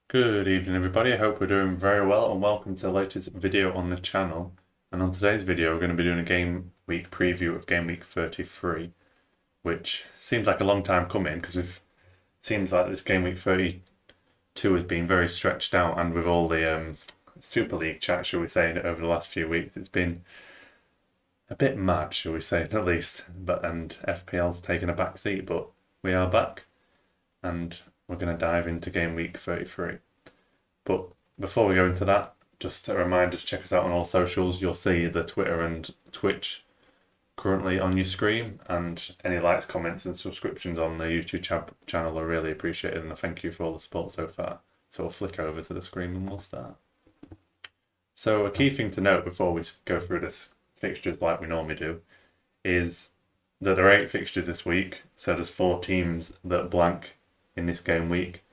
Good evening everybody, I hope we're doing very well and welcome to the latest video on the channel. And on today's video we're going to be doing a game week preview of game week 33, which seems like a long time coming because it seems like this game week 32 has been very stretched out, and with all the Super League chat, shall we say, over the last few weeks it's been a bit mad, shall we say, at least. And FPL's taken a back seat, but we are back and we're going to dive into game week 33. But before we go into that, just a reminder to check us out on all socials. You'll see the Twitter and Twitch currently on your screen, and any likes, comments, and subscriptions on the YouTube channel are really appreciated, and I thank you for all the support so far. So we'll flick over to the screen and we'll start. So a key thing to note before we go through this fixtures like we normally do is that there are 8 fixtures this week, so there's 4 teams that blank in this game week.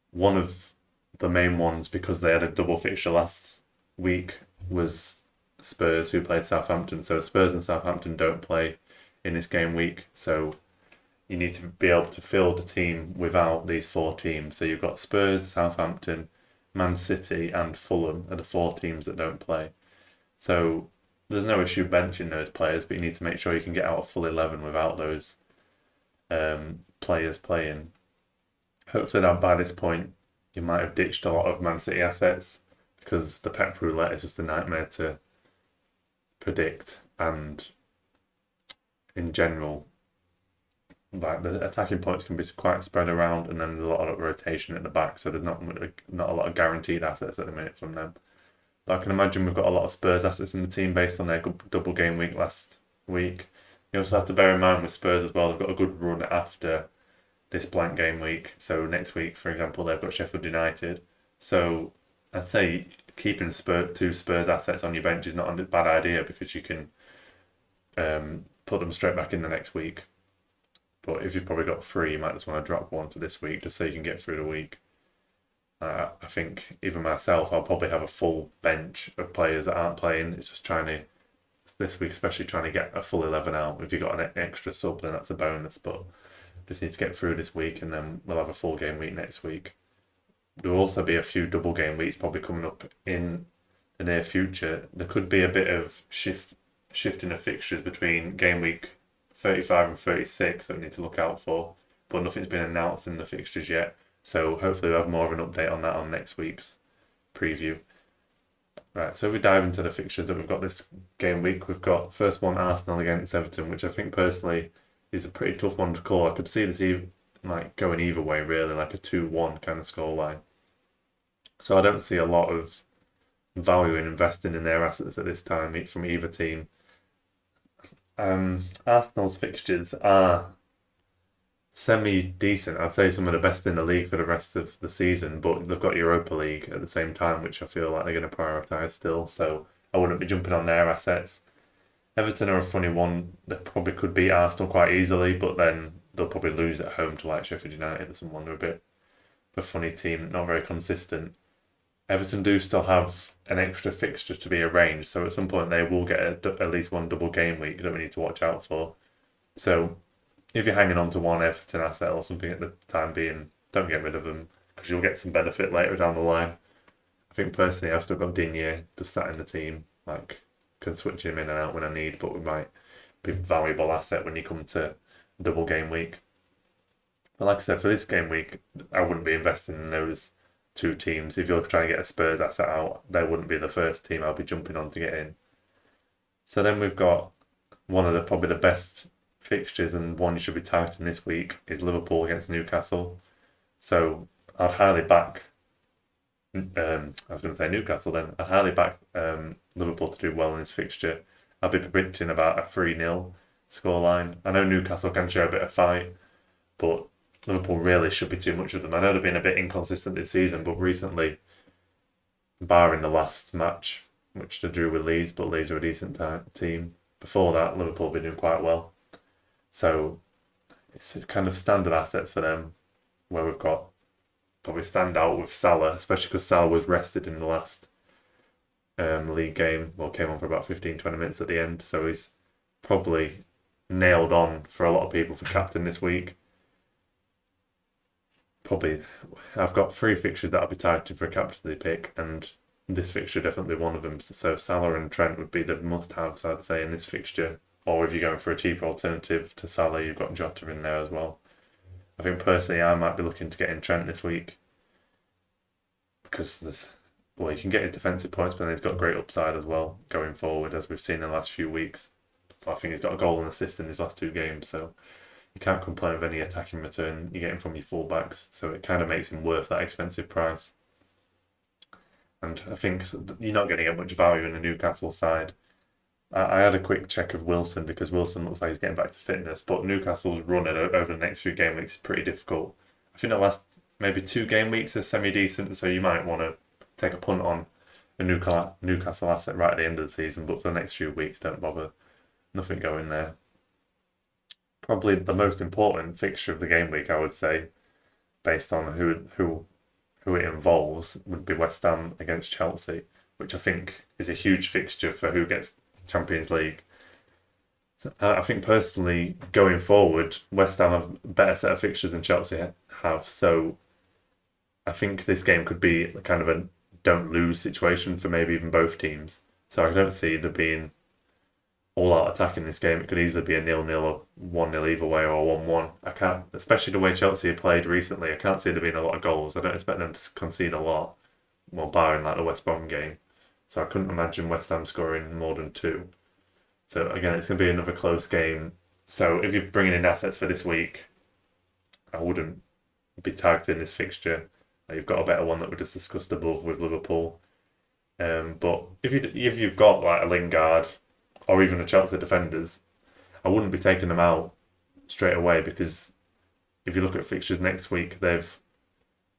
One of the main ones, because they had a double fixture last week, was Spurs, who played Southampton. So Spurs and Southampton don't play in this game week, so you need to be able to field a team without these 4 teams. So you've got Spurs, Southampton, Man City and Fulham are the 4 teams that don't play. So there's no issue benching those players, but you need to make sure you can get out a full 11 without those players playing. Hopefully that by this point you might have ditched a lot of Man City assets, because the Pep roulette is just a nightmare to predict, and in general, like the attacking points can be quite spread around, and then there's a lot of rotation at the back, so there's not a lot of guaranteed assets at the minute from them. But I can imagine we've got a lot of Spurs assets in the team based on their double game week last week. You also have to bear in mind with Spurs as well, they've got a good run after this blank game week. So next week, for example, they've got Sheffield United. So I'd say keeping 2 Spurs assets on your bench is not a bad idea, because you can put them straight back in the next week. But if you've probably got 3, you might just want to drop one for this week just so you can get through the week. I think even myself, I'll probably have a full bench of players that aren't playing. It's just this week especially, trying to get a full 11 out. If you've got an extra sub, then that's a bonus, but just need to get through this week and then we'll have a full game week next week. There will also be a few double game weeks probably coming up in the near future. There could be a bit of shifting of fixtures between game week 35 and 36 that we need to look out for, but nothing's been announced in the fixtures yet. So hopefully we'll have more of an update on that on next week's preview. Right, so we dive into the fixtures that we've got this game week. We've got first one, Arsenal against Everton, which I think personally is a pretty tough one to call. I could see this going either way, really, like a 2-1 kind of scoreline. So I don't see a lot of value in investing in their assets at this time from either team. Arsenal's fixtures are semi-decent. I'd say some of the best in the league for the rest of the season, but they've got Europa League at the same time, which I feel like they're going to prioritise still, so I wouldn't be jumping on their assets. Everton are a funny one. They probably could beat Arsenal quite easily, but then they'll probably lose at home to like Sheffield United or someone. They're a bit of a funny team, not very consistent. Everton do still have an extra fixture to be arranged, so at some point they will get at least one double game week that we need to watch out for. So if you're hanging on to one Everton asset or something at the time being, don't get rid of them, because you'll get some benefit later down the line. I think personally I've still got Digne just sat in the team, like can switch him in and out when I need, but we might be a valuable asset when you come to double game week. But like I said, for this game week, I wouldn't be investing in those 2 teams. If you're trying to get a Spurs asset out, they wouldn't be the first team I'll be jumping on to get in. So then we've got one of probably the best fixtures, and one you should be targeting this week, is Liverpool against Newcastle. So I'd highly back. I was going to say Newcastle then. I'd highly back Liverpool to do well in this fixture. I'll be predicting about a 3-0 scoreline. I know Newcastle can show a bit of fight, but Liverpool really should be too much of them. I know they've been a bit inconsistent this season, but recently, barring the last match, which they drew with Leeds, but Leeds are a decent team. Before that, Liverpool have been doing quite well. So it's kind of standard assets for them, where we've got probably stand out with Salah, especially because Salah was rested in the last league game. Well, came on for about 15-20 minutes at the end, so he's probably nailed on for a lot of people for captain this week. probably I've got three fixtures that I'll be targeted for a captaincy pick, and this fixture definitely one of them. So Salah and Trent would be the must-haves, I'd say, in this fixture. Or if you're going for a cheaper alternative to Salah, you've got Jota in there as well. I think personally, I might be looking to get in Trent this week because you can get his defensive points, but then he's got great upside as well going forward, as we've seen in the last few weeks. I think he's got a goal and assist in his last two games, so you can't complain with any attacking return you're getting from your fullbacks. So it kind of makes him worth that expensive price. And I think you're not going to get much value in the Newcastle side. I had a quick check of Wilson because Wilson looks like he's getting back to fitness, but Newcastle's run over the next few game weeks is pretty difficult. I think the last maybe 2 game weeks are semi-decent, so you might want to take a punt on a Newcastle asset right at the end of the season, but for the next few weeks, don't bother. Nothing going there. Probably the most important fixture of the game week, I would say, based on who it involves, would be West Ham against Chelsea, which I think is a huge fixture for who gets Champions League. I think personally, going forward, West Ham have a better set of fixtures than Chelsea have, so I think this game could be kind of a don't lose situation for maybe even both teams. So I don't see there being all-out attack in this game. It could easily be a 0-0 or 1-0 either way, or 1-1. I can't, especially the way Chelsea have played recently, I can't see there being a lot of goals. I don't expect them to concede a lot, well, barring like the West Brom game. So I couldn't imagine West Ham scoring more than 2. So again, it's going to be another close game. So if you're bringing in assets for this week, I wouldn't be targeting this fixture. You've got a better one that we just discussed above with Liverpool. But if you've got like a Lingard or even the Chelsea defenders, I wouldn't be taking them out straight away, because if you look at fixtures next week, they've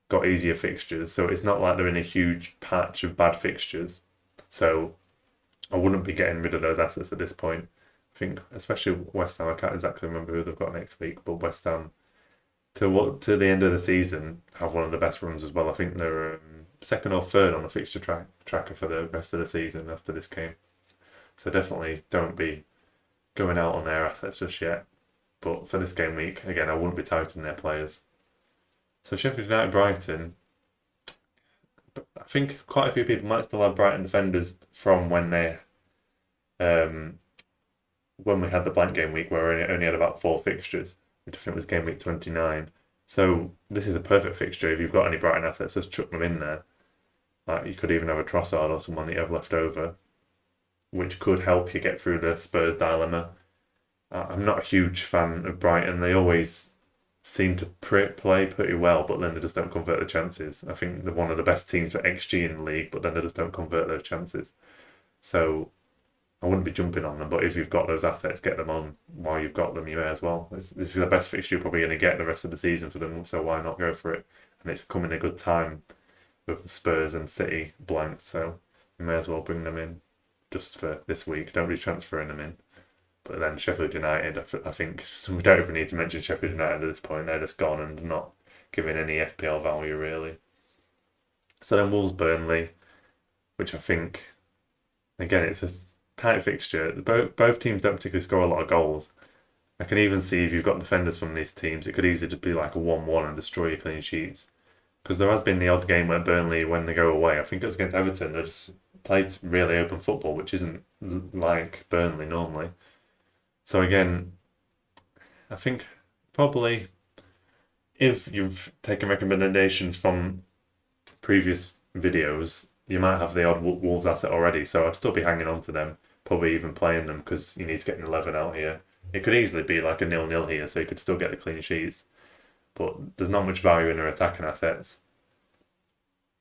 got easier fixtures. So it's not like they're in a huge patch of bad fixtures. So I wouldn't be getting rid of those assets at this point. I think especially West Ham, I can't exactly remember who they've got next week, but West Ham to the end of the season have one of the best runs as well. I think they're second or third on the fixture tracker for the rest of the season after this game. So definitely don't be going out on their assets just yet. But for this game week, again, I wouldn't be targeting their players. So Sheffield United Brighton, I think quite a few people might still have Brighton defenders from when we had the blank game week, where we only had about 4 fixtures, which I think was game week 29. So this is a perfect fixture. If you've got any Brighton assets, just chuck them in there. Like you could even have a Trossard or someone that you have left over, which could help you get through the Spurs dilemma. I'm not a huge fan of Brighton. They always seem to play pretty well, but then they just don't convert the chances. I think they're one of the best teams for XG in the league, but then they just don't convert those chances. So I wouldn't be jumping on them, but if you've got those assets, get them on while you've got them. You may as well. This is the best fixture you're probably going to get the rest of the season for them, so why not go for it? And it's coming a good time with Spurs and City blanked, so you may as well bring them in just for this week. Don't be transferring them in. But then Sheffield United, I think we don't even need to mention Sheffield United at this point. They're just gone and not giving any FPL value, really. So then Wolves Burnley, which I think, again, it's a tight fixture. Both teams don't particularly score a lot of goals. I can even see if you've got defenders from these teams, it could easily just be like a 1-1 and destroy your clean sheets. Because there has been the odd game where Burnley, when they go away, I think it was against Everton, they just played really open football, which isn't like Burnley normally. So again, I think probably if you've taken recommendations from previous videos, you might have the odd Wolves asset already, so I'd still be hanging on to them, probably even playing them, because you need to get an 11 out here. It could easily be like a 0-0 here, so you could still get the clean sheets, but there's not much value in their attacking assets.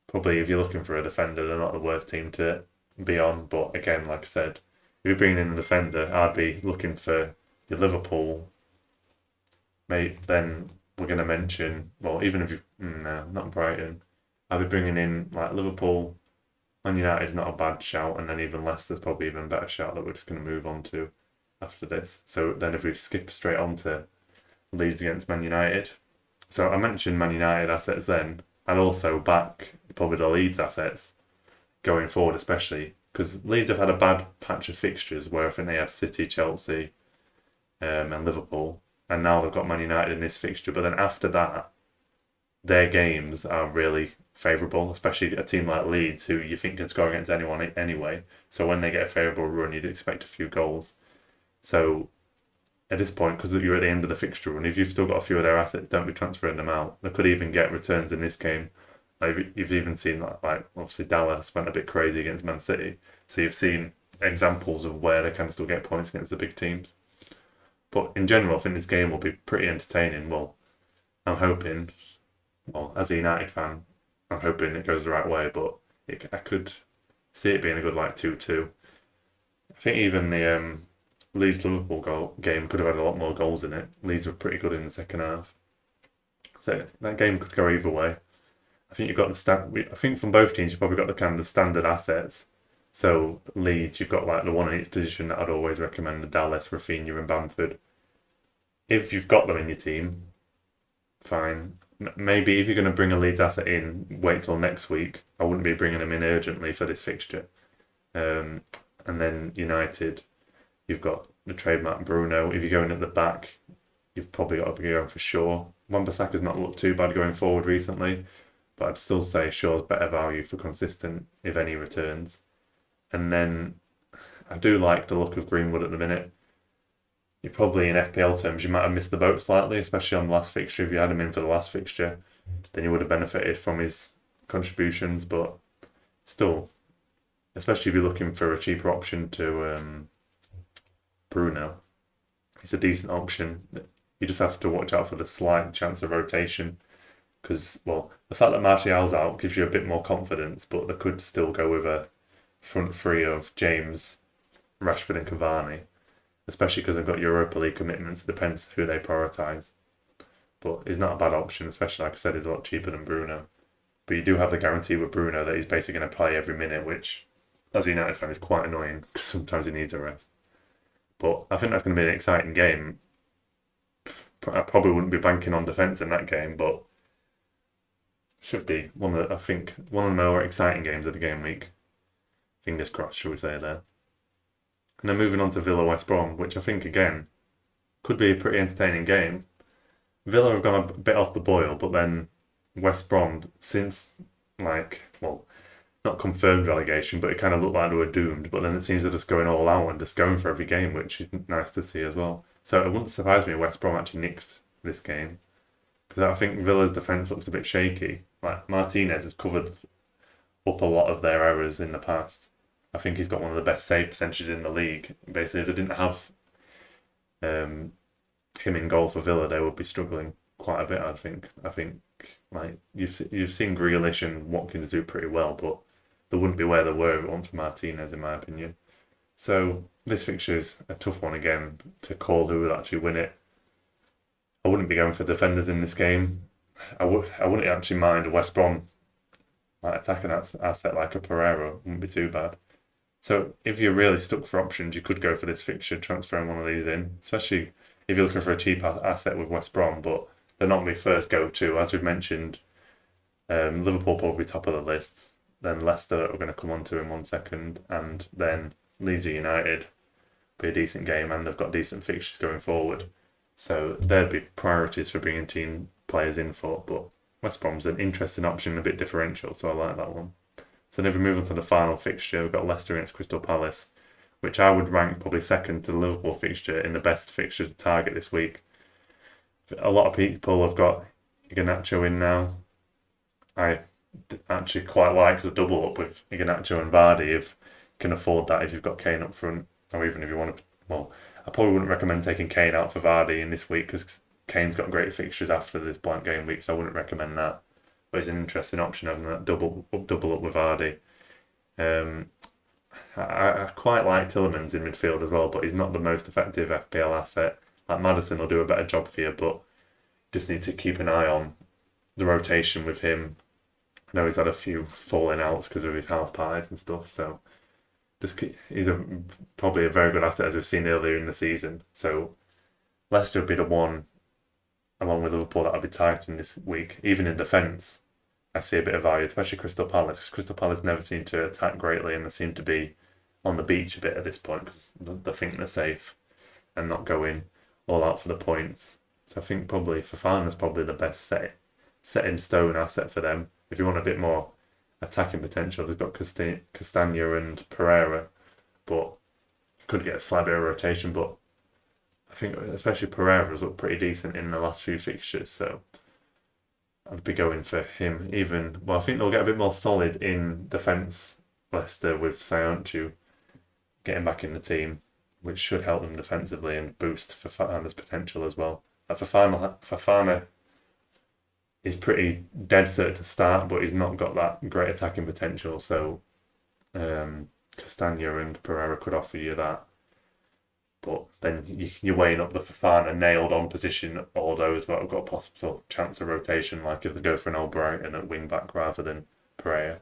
Probably if you're looking for a defender, they're not the worst team to be on, but again, like I said, if you're bringing in a defender, I'd be looking for your Liverpool. Mate, then we're going to mention, well, even if you, no, not Brighton, I'd be bringing in like Liverpool. Man United's not a bad shout, and then even Leicester's probably even a better shout that we're just going to move on to after this. So then if we skip straight on to Leeds against Man United. So I mentioned Man United assets then, and also back probably the Leeds assets going forward, especially because Leeds have had a bad patch of fixtures where I think they had City, Chelsea, and Liverpool, and now they've got Man United in this fixture. But then after that, their games are really favourable, especially a team like Leeds, who you think can score against anyone anyway. So when they get a favourable run, you'd expect a few goals. So at this point, because you're at the end of the fixture run, if you've still got a few of their assets, don't be transferring them out. They could even get returns in this game. Like, you've even seen like obviously Dallas went a bit crazy against Man City, so you've seen examples of where they can still get points against the big teams. But in general, I think this game will be pretty entertaining. Well, I'm hoping. Well, as a United fan, I'm hoping it goes the right way, but I could see it being a good like 2-2. I think even the Leeds Liverpool game could have had a lot more goals in it. Leeds were pretty good in the second half, so that game could go either way. I think you've got I think from both teams you've probably got the kind of standard assets. So Leeds, you've got like the one in each position that I'd always recommend: the Dallas, Rafinha, and Bamford. If you've got them in your team, fine. Maybe if you're going to bring a Leeds asset in, wait till next week. I wouldn't be bringing them in urgently for this fixture. And then United, you've got the trademark Bruno. If you're going at the back, you've probably got to be going for Shaw. Wan-Bissaka's not looked too bad going forward recently, but I'd still say Shaw's better value for consistent, if any, returns. And then I do like the look of Greenwood at the minute. You probably, in FPL terms, you might have missed the boat slightly, especially on the last fixture. If you had him in for the last fixture, then you would have benefited from his contributions. But still, especially if you're looking for a cheaper option to Bruno, it's a decent option. You just have to watch out for the slight chance of rotation, because, well, the fact that Martial's out gives you a bit more confidence, but they could still go with a front three of James, Rashford and Cavani, especially because they've got Europa League commitments. It depends who they prioritise. But he's not a bad option, especially, like I said, he's a lot cheaper than Bruno. But you do have the guarantee with Bruno that he's basically going to play every minute, which, as a United fan, is quite annoying because sometimes he needs a rest. But I think that's going to be an exciting game. I probably wouldn't be banking on defence in that game, but should be one of the more exciting games of the game week. Fingers crossed, shall we say there. And then moving on to Villa West Brom, which I think again could be a pretty entertaining game. Villa have gone a bit off the boil, but then West Brom, since not confirmed relegation, but it kind of looked like they were doomed. But then it seems they're just going all out and just going for every game, which is nice to see as well. So it wouldn't surprise me if West Brom actually nicked this game, because I think Villa's defence looks a bit shaky. Like, Martinez has covered up a lot of their errors in the past. I think he's got one of the best save percentages in the league. Basically, if they didn't have him in goal for Villa, they would be struggling quite a bit, I think. I think like you've seen Grealish and Watkins do pretty well, but they wouldn't be where they were if it wasn't for Martinez, in my opinion. So this fixture is a tough one again to call who will actually win it. I wouldn't be going for defenders in this game. I wouldn't actually mind a West Brom attacking asset like a Pereira. Wouldn't be too bad. So if you're really stuck for options, you could go for this fixture, transferring one of these in, especially if you're looking for a cheap asset with West Brom, but they're not my first go-to. As we've mentioned, Liverpool probably top of the list, then Leicester are going to come on to in 1 second, and then Leeds United be a decent game, and they've got decent fixtures going forward. So there'd be priorities for bringing team players in for, but West Brom's an interesting option, a bit differential, so I like that one. So then if we move on to the final fixture, we've got Leicester against Crystal Palace, which I would rank probably second to the Liverpool fixture in the best fixture to target this week. A lot of people have got Iheanacho in now. I actually quite like the double up with Iheanacho and Vardy if you can afford that, if you've got Kane up front, or even if you want to. Well, I probably wouldn't recommend taking Kane out for Vardy in this week because Kane's got great fixtures after this blank game week, so I wouldn't recommend that. But it's an interesting option having that double up with Vardy. I quite like Tielemans in midfield as well, but he's not the most effective FPL asset. Like, Maddison will do a better job for you, but just need to keep an eye on the rotation with him. I know he's had a few falling outs because of his house parties and stuff, so he's probably a very good asset as we've seen earlier in the season. So Leicester would be the one, along with Liverpool, that I'll be targeting this week. Even in defence, I see a bit of value, especially Crystal Palace, because Crystal Palace never seem to attack greatly, and they seem to be on the beach a bit at this point because they think they're safe and not going all out for the points. So I think probably Fofana's probably the best set in stone asset for them. If you want a bit more attacking potential, they've got Castagna and Pereira, but could get a slight bit of rotation. But I think especially Pereira's looked pretty decent in the last few fixtures, so I'd be going for him. I think they'll get a bit more solid in defence, Leicester, with Sayonchu getting back in the team, which should help them defensively and boost Fofana's potential as well. Fofana is pretty dead cert to start, but he's not got that great attacking potential. So Castagna and Pereira could offer you that. But then you're weighing up the Fofana nailed on position, all those that have got a possible chance of rotation, like if they go for an old Brighton at wing back rather than Pereira.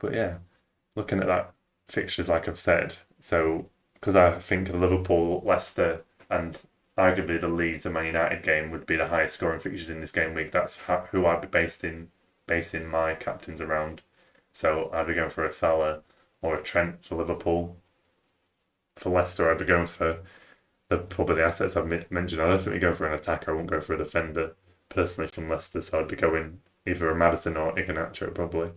But yeah, looking at that fixtures, like I've said, so because I think the Liverpool, Leicester, and arguably the Leeds and Man United game would be the highest scoring fixtures in this game week. That's who I'd be basing my captains around. So I'd be going for a Salah or a Trent for Liverpool. For Leicester, I'd be going for probably the assets I've mentioned. I don't think we go for an attacker. I won't go for a defender personally from Leicester. So I'd be going either a Maddison or Iheanacho probably.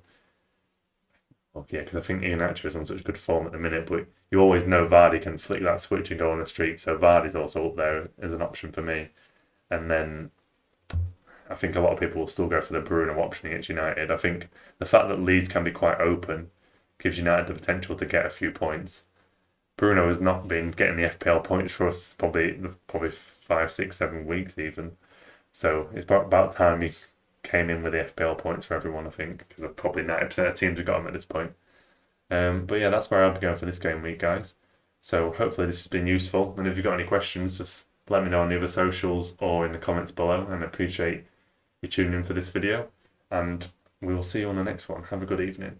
Well, yeah, because I think Iheanacho is on such good form at the minute, but you always know Vardy can flick that switch and go on a streak. So Vardy's also up there as an option for me. And then I think a lot of people will still go for the Bruno option against United. I think the fact that Leeds can be quite open gives United the potential to get a few points. Bruno has not been getting the FPL points for us probably 5, 6, 7 weeks even. So it's about time he came in with the FPL points for everyone, I think, because probably 90% of teams have got him at this point. But yeah, that's where I'll be going for this game week, guys. So hopefully this has been useful. And if you've got any questions, just let me know on the other socials or in the comments below. And I appreciate you tuning in for this video. And we will see you on the next one. Have a good evening.